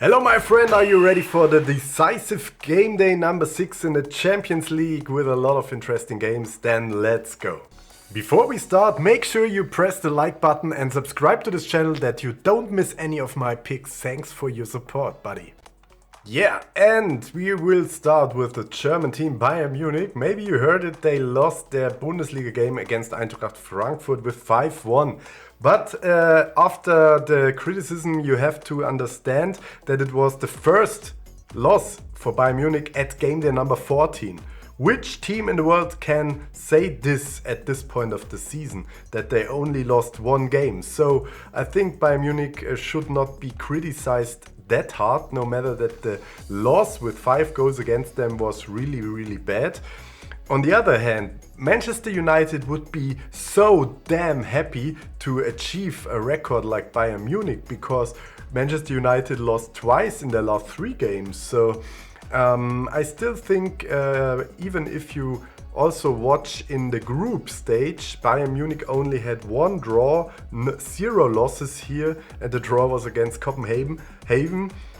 Hello my friend, are you ready for the decisive game day number 6 in the Champions League with a lot of interesting games? Then let's go. Before we start, make sure you press the like button and subscribe to this channel that you don't miss any of my picks. Thanks for your support, buddy. Yeah, and we will start with the German team Bayern Munich. Maybe you heard it, they lost their Bundesliga game against Eintracht Frankfurt with 5-1. But after the criticism, you have to understand that it was the first loss for Bayern Munich at game day number 14. Which team in the world can say this at this point of the season, that they only lost one game? So I think Bayern Munich should not be criticized that hard, no matter that the loss with 5 goals against them was really bad. On the other hand, Manchester United would be so damn happy to achieve a record like Bayern Munich, because Manchester United lost twice in their last 3 games. So I still think even if you also watch in the group stage, Bayern Munich only had 1 draw, 0 losses here, and the draw was against Copenhagen,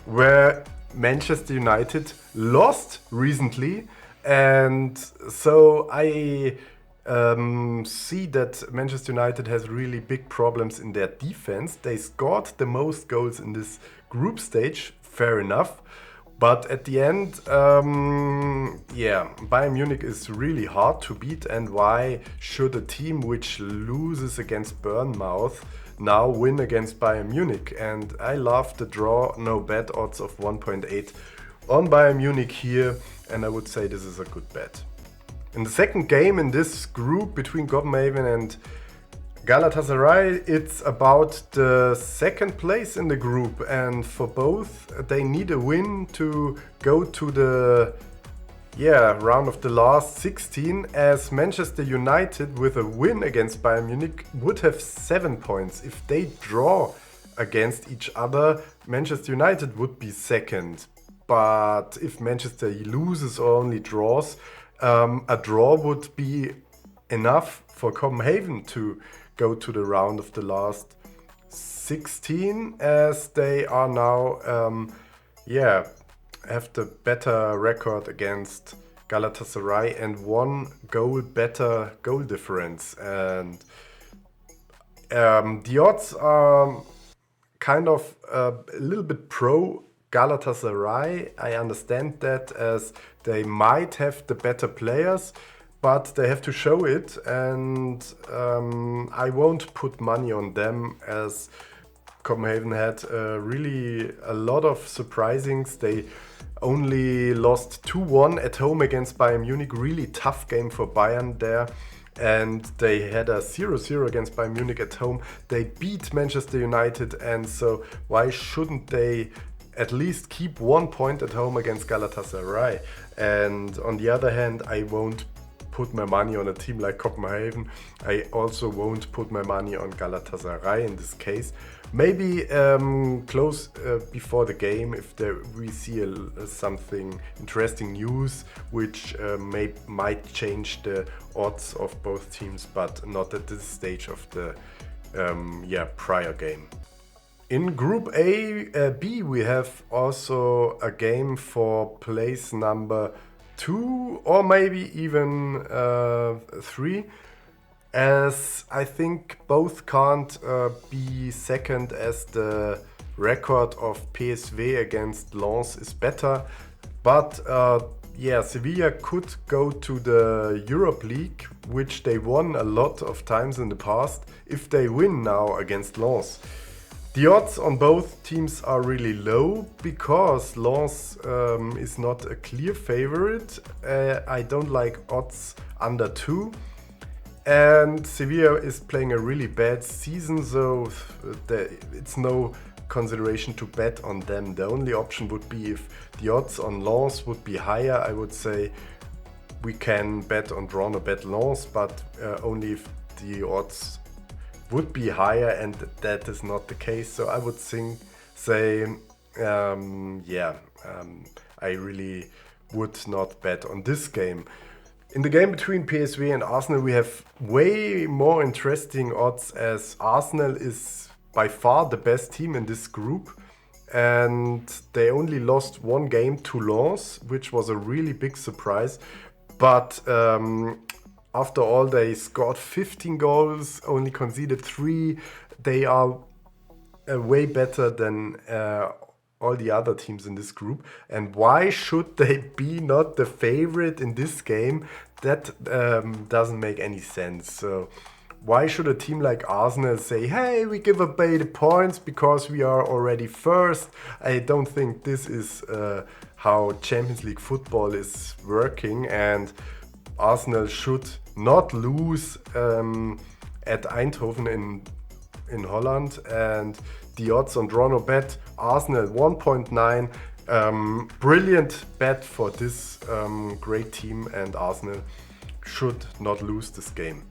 where Manchester United lost recently. And so I see that Manchester United has really big problems in their defense. They scored the most goals in this group stage, fair enough. But at the end, Bayern Munich is really hard to beat. And why should a team which loses against Bournemouth now win against Bayern Munich? And I love the draw, no bet odds of 1.8 on Bayern Munich here. And I would say this is a good bet. In the second game in this group between Copenhagen and Galatasaray, it's about the second place in the group, and for both they need a win to go to the round of the last 16, as Manchester United with a win against Bayern Munich would have 7 points. If they draw against each other, Manchester United would be second. But if Manchester loses or only draws, a draw would be enough for Copenhagen to go to the round of the last 16, as they are now have the better record against Galatasaray and 1 goal better goal difference. And the odds are kind of a little bit pro Galatasaray. I understand that, as they might have the better players, but they have to show it, and I won't put money on them, as Copenhagen had really a lot of surprisings. They only lost 2-1 at home against Bayern Munich, really tough game for Bayern there. And they had a 0-0 against Bayern Munich at home. They beat Manchester United, and so why shouldn't they at least keep 1 point at home against Galatasaray? And on the other hand, I won't put my money on a team like Copenhagen. I also won't put my money on Galatasaray in this case. Maybe close before the game, if we see something interesting news which might change the odds of both teams, but not at this stage of the prior game. In Group B, we have also a game for place number 2 or maybe even 3, as I think both can't be second, as the record of PSV against Lens is better. But Sevilla could go to the Europe League, which they won a lot of times in the past, if they win now against Lens. The odds on both teams are really low, because Lens is not a clear favorite. I don't like odds under 2. And Sevilla is playing a really bad season, so it's no consideration to bet on them. The only option would be if the odds on Lens would be higher. I would say we can bet on draw or bet Lens, but only if the odds would be higher, and that is not the case. So I would say I really would not bet on this game. In the game between PSV and Arsenal, we have way more interesting odds, as Arsenal is by far the best team in this group. and they only lost one game to Lens, which was a really big surprise. But after all, they scored 15 goals, only conceded 3. They are way better than all the other teams in this group. And why should they be not the favorite in this game? That doesn't make any sense. So why should a team like Arsenal say, hey, we give away the points because we are already first? I don't think this is how Champions League football is working, and Arsenal should not lose at Eindhoven in Holland. And the odds on draw no bet, Arsenal 1.9. Brilliant bet for this great team, and Arsenal should not lose this game.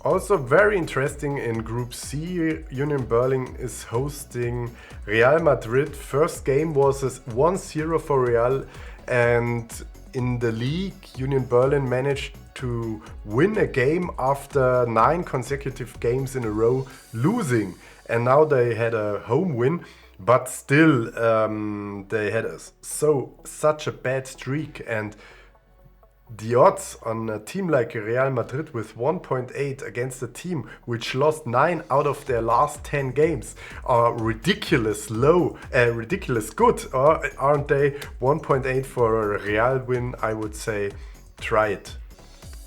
Also very interesting, in Group C, Union Berlin is hosting Real Madrid. First game was 1-0 for Real, and in the league Union Berlin managed to win a game after 9 consecutive games in a row losing. And now they had a home win, but still they had such a bad streak, and the odds on a team like Real Madrid with 1.8 against a team which lost 9 out of their last 10 games are ridiculous good, aren't they? 1.8 for a Real win, I would say try it.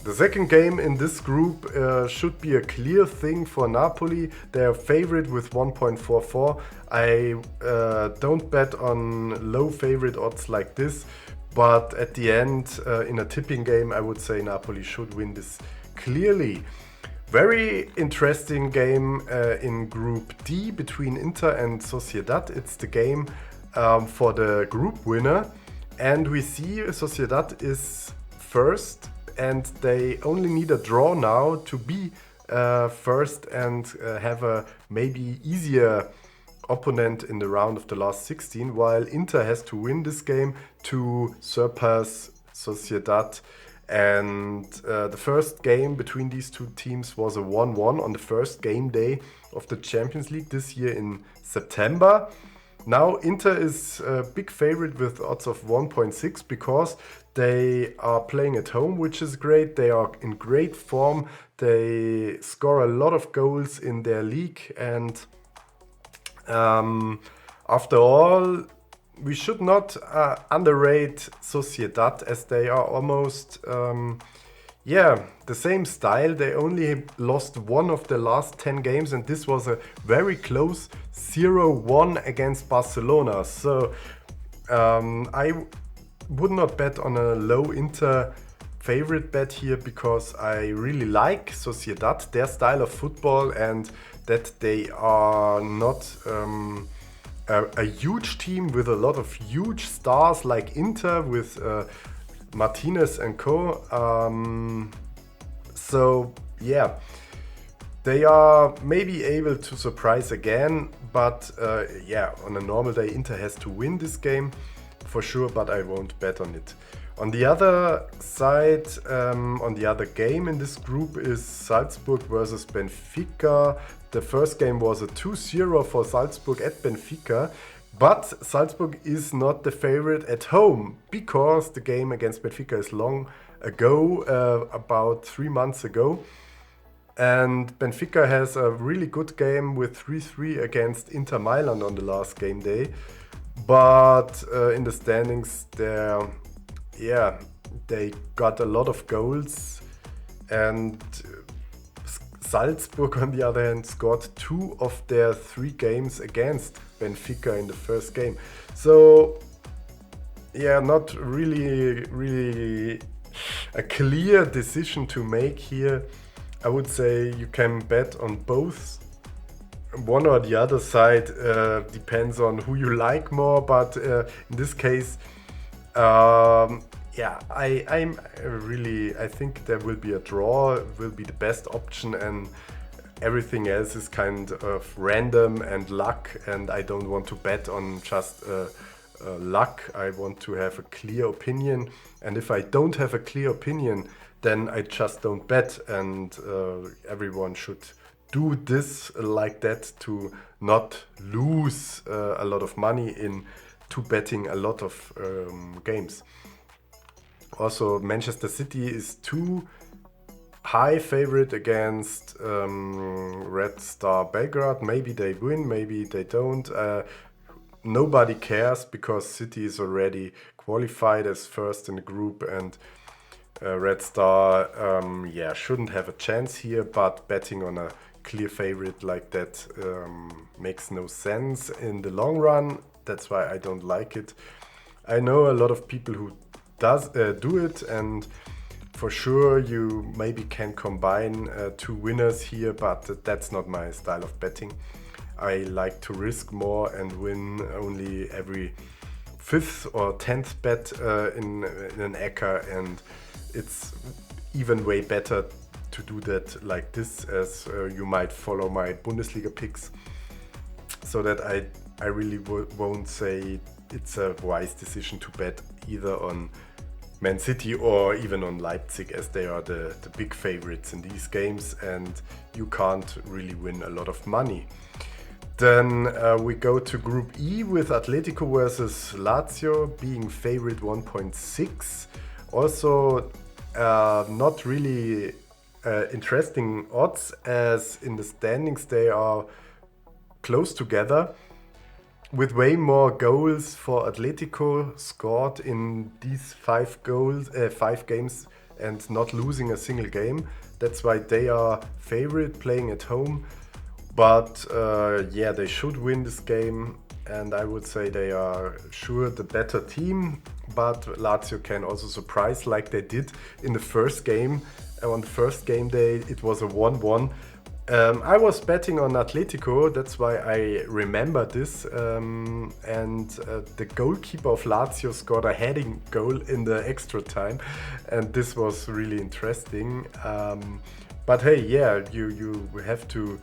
The second game in this group should be a clear thing for Napoli. They are favorite with 1.44. I don't bet on low favorite odds like this, but at the end, in a tipping game, I would say Napoli should win this clearly. Very interesting game in Group D between Inter and Sociedad. It's the game for the group winner, and we see Sociedad is first, and they only need a draw now to be first and have a maybe easier opponent in the round of the last 16, while Inter has to win this game to surpass Sociedad. And the first game between these two teams was a 1-1 on the first game day of the Champions League this year in September. Now Inter is a big favorite with odds of 1.6 because they are playing at home, which is great. They are in great form. They score a lot of goals in their league, and after all, we should not underrate Sociedad, as they are almost the same style. They only lost 1 of the last 10 games, and this was a very close 0-1 against Barcelona. So I would not bet on a low Inter favorite bet here, because I really like Sociedad, their style of football, and that they are not a huge team with a lot of huge stars like Inter with Martinez and co. So yeah, they are maybe able to surprise again, but on a normal day Inter has to win this game for sure, but I won't bet on it. On the other side, on the other game in this group is Salzburg versus Benfica. The first game was a 2-0 for Salzburg at Benfica, but Salzburg is not the favorite at home because the game against Benfica is long ago, about 3 months ago. And Benfica has a really good game with 3-3 against Inter Milan on the last game day. But in the standings, they got a lot of goals, and Salzburg, on the other hand, scored 2 of their 3 games against Benfica in the first game. So, not really a clear decision to make here. I would say you can bet on both. One or the other side depends on who you like more, but in this case, I think there will be a draw, will be the best option, and everything else is kind of random and luck, and I don't want to bet on just luck. I want to have a clear opinion, and if I don't have a clear opinion, then I just don't bet, and everyone should do this like that to not lose a lot of money to betting a lot of games. Also, Manchester City is too high favorite against Red Star Belgrade. Maybe they win, maybe they don't. Nobody cares because City is already qualified as first in the group, and Red Star shouldn't have a chance here, but betting on a clear favorite like that makes no sense in the long run. That's why I don't like it. I know a lot of people who do it, and for sure you maybe can combine two winners here, but that's not my style of betting. I like to risk more and win only every 5th or 10th bet in an ACCA, and it's even way better to do that like this, as you might follow my Bundesliga picks, so that I really won't say it's a wise decision to bet either on Man City or even on Leipzig, as they are the big favorites in these games and you can't really win a lot of money. Then we go to Group E with Atletico versus Lazio being favorite 1.6. Also not really interesting odds, as in the standings they are close together, with way more goals for Atletico scored in these 5 games and not losing a single game. That's why they are favorite playing at home. But they should win this game, and I would say they are sure the better team. But Lazio can also surprise like they did in the first game. On the first game day it was a 1-1. I was betting on Atletico, that's why I remember this, and the goalkeeper of Lazio scored a heading goal in the extra time, and this was really interesting. But hey, you have to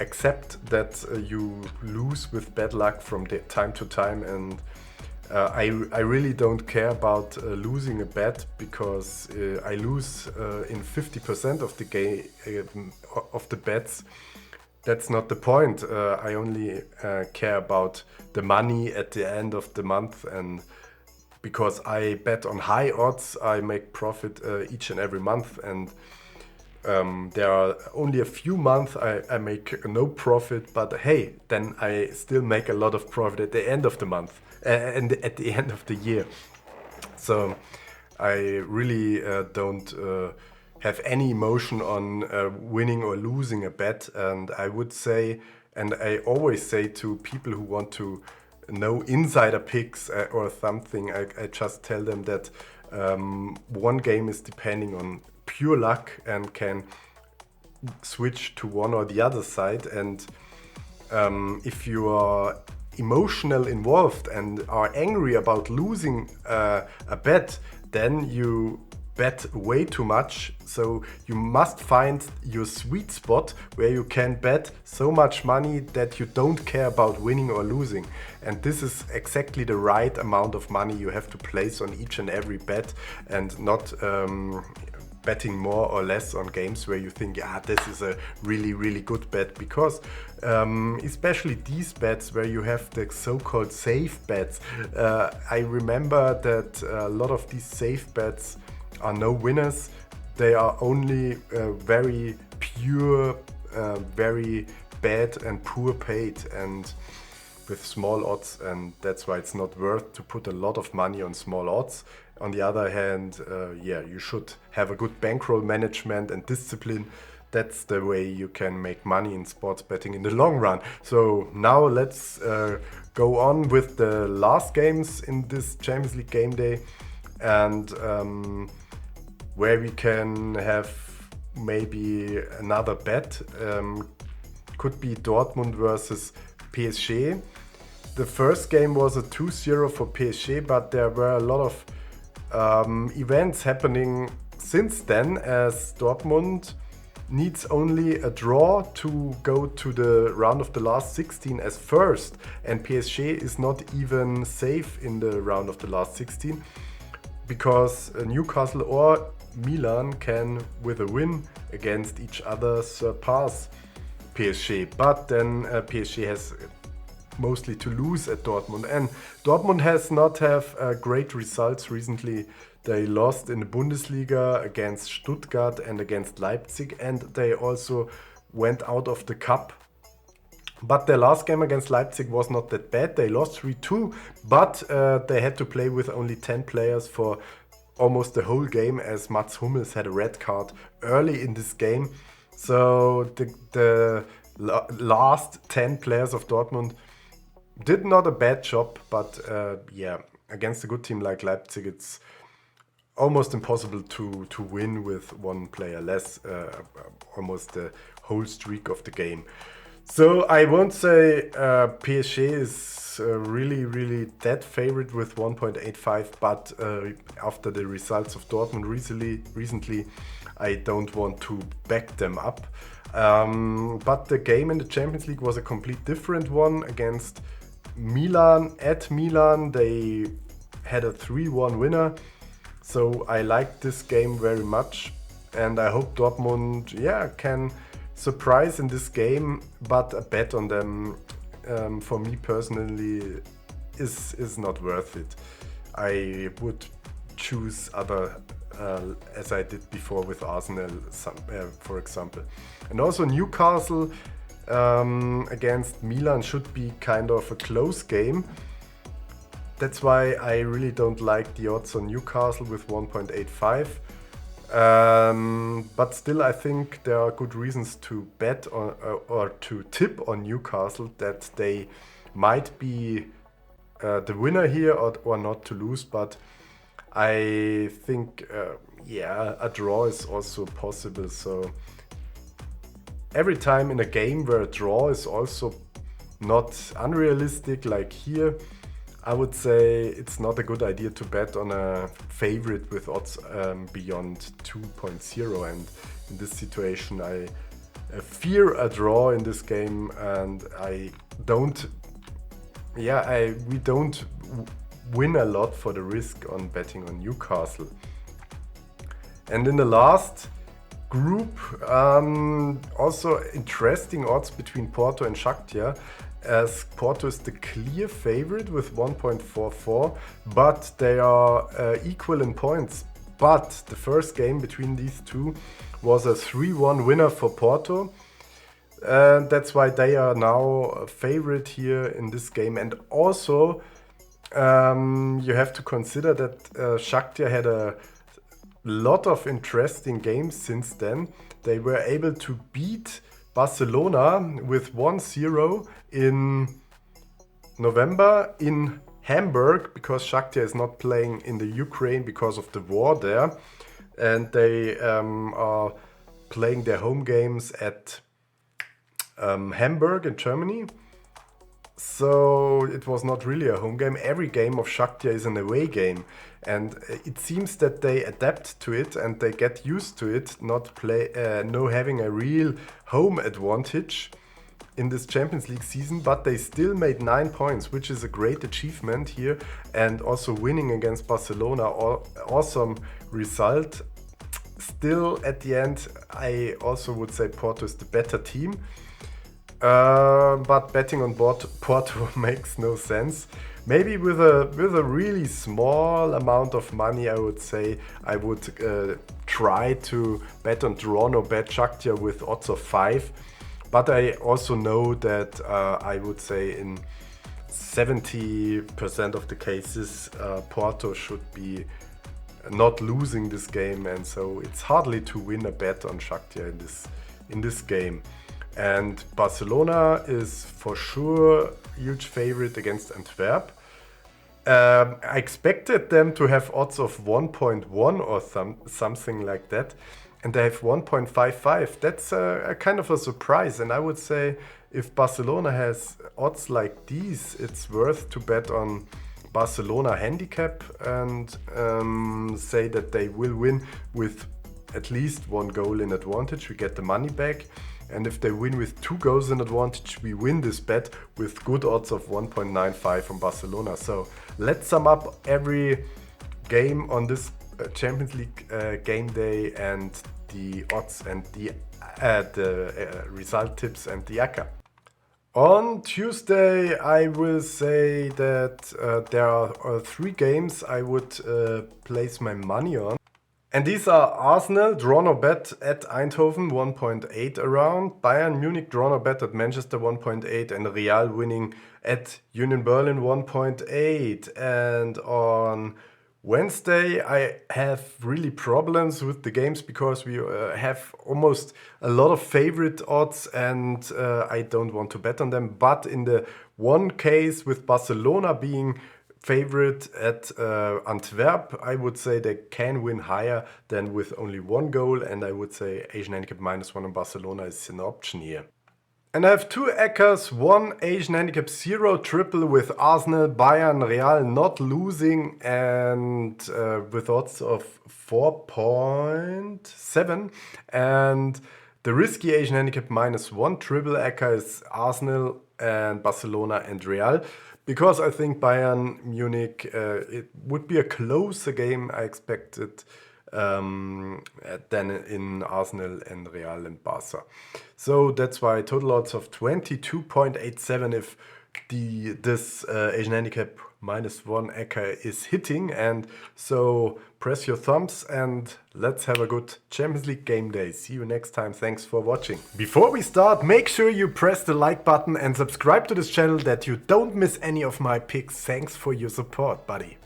accept that you lose with bad luck from time to time, and I really don't care about losing a bet, because I lose in 50% of the bets. That's not the point. I only care about the money at the end of the month, and because I bet on high odds, I make profit each and every month, and there are only a few months I make no profit, but hey, then I still make a lot of profit at the end of the month and at the end of the year. So I really don't have any emotion on winning or losing a bet, and I would say, and I always say to people who want to know insider picks or something, I just tell them that one game is depending on pure luck and can switch to one or the other side, and if you are emotional involved and are angry about losing a bet, then you bet way too much. So you must find your sweet spot where you can bet so much money that you don't care about winning or losing, and this is exactly the right amount of money you have to place on each and every bet, and not betting more or less on games where you think, this is a really, really good bet, because especially these bets where you have the so-called safe bets. I remember that a lot of these safe bets are no winners. They are only very pure, very bad and poor paid, and with small odds, and that's why it's not worth to put a lot of money on small odds. On the other hand, you should have a good bankroll management and discipline. That's the way you can make money in sports betting in the long run. So now let's go on with the last games in this Champions League game day, and where we can have maybe another bet. Could be Dortmund versus PSG. The first game was a 2-0 for PSG, but there were a lot of events happening since then, as Dortmund needs only a draw to go to the round of the last 16 as first, and PSG is not even safe in the round of the last 16, because Newcastle or Milan can, with a win against each other, surpass PSG, but then PSG has mostly to lose at Dortmund, and Dortmund has not have great results recently. They lost in the Bundesliga against Stuttgart and against Leipzig, and they also went out of the cup. But their last game against Leipzig was not that bad. They lost 3-2, but they had to play with only 10 players for almost the whole game, as Mats Hummels had a red card early in this game. So the last 10 players of Dortmund did not a bad job, but yeah, against a good team like Leipzig, it's almost impossible to win with one player less, almost the whole streak of the game. So I won't say PSG is really dead favorite with 1.85, but after the results of Dortmund recently, I don't want to back them up. But the game in the Champions League was a complete different one against Milan. At Milan, they had a 3-1 winner. So I like this game very much, and I hope Dortmund, can surprise in this game. But a bet on them, for me personally, is not worth it. I would choose other, as I did before with Arsenal, for example. And also Newcastle against Milan should be kind of a close game. That's why I really don't like the odds on Newcastle with 1.85. But still, I think there are good reasons to bet on, or to tip on Newcastle that they might be the winner here or not to lose. But I think, a draw is also possible. So every time in a game where a draw is also not unrealistic, like here, I would say it's not a good idea to bet on a favorite with odds beyond 2.0, and in this situation I fear a draw in this game, and we don't win a lot for the risk on betting on Newcastle. And in the last group, also interesting odds between Porto and Shakhtar, as Porto is the clear favorite with 1.44, but they are equal in points. But the first game between these two was a 3-1 winner for Porto. That's why they are now a favorite here in this game. And also, you have to consider that Shakhtar had a lot of interesting games since then. They were able to beat Barcelona with 1-0 in November in Hamburg, because Shakhtar is not playing in the Ukraine because of the war there, and they are playing their home games at Hamburg in Germany. So it was not really a home game. Every game of Shakhtar is an away game, and it seems that they adapt to it and they get used to it, not having a real home advantage in this Champions League season. But they still made 9 points, which is a great achievement here, and also winning against Barcelona, awesome result. Still, at the end, I also would say Porto is the better team. But betting on Porto makes no sense. Maybe with a really small amount of money, I would say I would try to bet on draw no bet Shakhtar with odds of 5. But I also know that I would say in 70% of the cases Porto should be not losing this game, and so it's hardly to win a bet on Shakhtar in this game. And Barcelona is for sure huge favorite against Antwerp. I expected them to have odds of 1.1 or something like that, and they have 1.55. That's a kind of a surprise, and I would say if Barcelona has odds like these, it's worth to bet on Barcelona handicap and say that they will win with at least 1 goal in advantage. We get the money back. And if they win with 2 goals in advantage, we win this bet with good odds of 1.95 from Barcelona. So let's sum up every game on this Champions League game day and the odds and the result tips and the ACCA. On Tuesday, I will say that there are 3 games I would place my money on. And these are Arsenal, draw no bet at Eindhoven, 1.8 around. Bayern Munich, draw no bet at Manchester, 1.8. And Real winning at Union Berlin, 1.8. And on Wednesday, I have really problems with the games because we have almost a lot of favorite odds and I don't want to bet on them. But in the one case with Barcelona being favorite at Antwerp, I would say they can win higher than with only 1 goal. And I would say Asian Handicap -1 on Barcelona is an option here. And I have 2 ACCAs, 1 Asian Handicap 0 triple with Arsenal, Bayern, Real not losing and with odds of 4.7. And the risky Asian Handicap -1 triple ACCA is Arsenal and Barcelona and Real. Because I think Bayern Munich, it would be a closer game I expected than in Arsenal and Real and Barca. So that's why total odds of 22.87 if this Asian Handicap -1 ACCA is hitting. And so press your thumbs and let's have a good Champions League game day. See you next time. Thanks for watching. Before we start, make sure you press the like button and subscribe to this channel that you don't miss any of my picks. Thanks for your support, buddy.